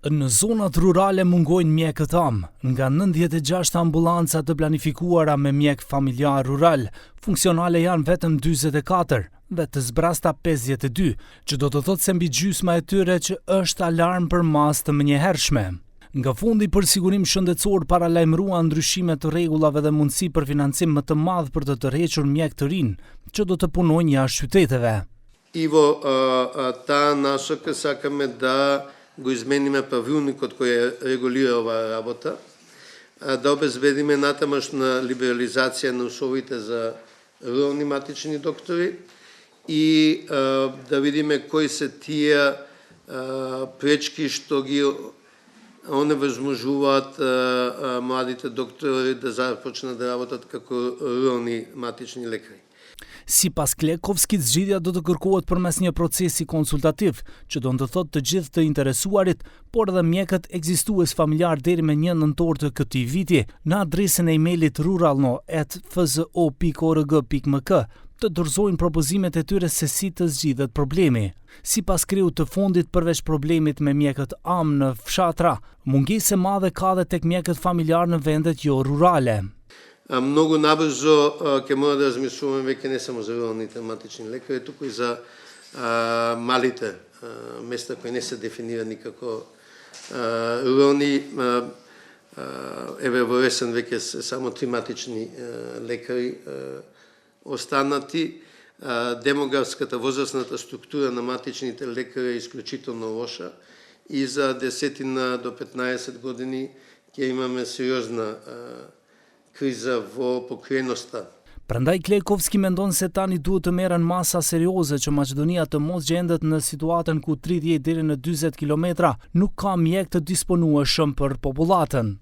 Në zonat rurale mungojnë mjekët amë. Nga 96 ambulanca të planifikuara me mjek familjar rural, funksionale janë vetëm 24, vetë zbrasta 52, që do të thotë se mbi gjysma e tyre që është alarm për mas të menjëhershme. Nga Fondi për Sigurim Shëndetësor paralajmërua ndryshime të rregullave dhe mundësi për financim më të madh për të tërhequr mjek të rinj që do të punojnë jashtë qyteteve. Иво, та насока сакаме да го измениме правилникот кој регулира оваа работа, да обезбедиме натамашна либерализација на условите за рурални матични доктори и да видиме кои се тие пречки што ги оневъзможуваат младите доктори да започнат да работат како рурални матични лекари. Sipas Klekovskit, zgjidhja do të kërkohet përmes një procesi konsultativ, që do të thotë të gjithë të interesuarit, por edhe mjekët ekzistues familjar deri me 1 nëntor të këtij viti, në adresën e emailit ruralno@fzo.org.mk, të dorëzojnë propozimet e tyre se si të zgjidhet problemi. Sipas kreut të fondit, përveç problemit me mjekët amë në fshatra, mungesë e madhe ka dhe tek mjekët familjar në vendet jo rurale. Многу набрзо ќе мора да размислуваме веќе не само за руралните матични лекари, туку и за малите места кои не се дефинирани како рурални. Еве во есен веќе се само 3 матични лекари останати. Демографската возрастната структура на матичните лекари е исклучително лоша и за 10 до 15 години ќе имаме сериозна kriza vo pokrenosti. Prandaj Klekovski mendon se tani duhet të merren masa serioze që Maqedonia të mos gjendet në situatën ku 30 deri në 40 kilometra nuk ka mjek të disponueshëm për popullatën.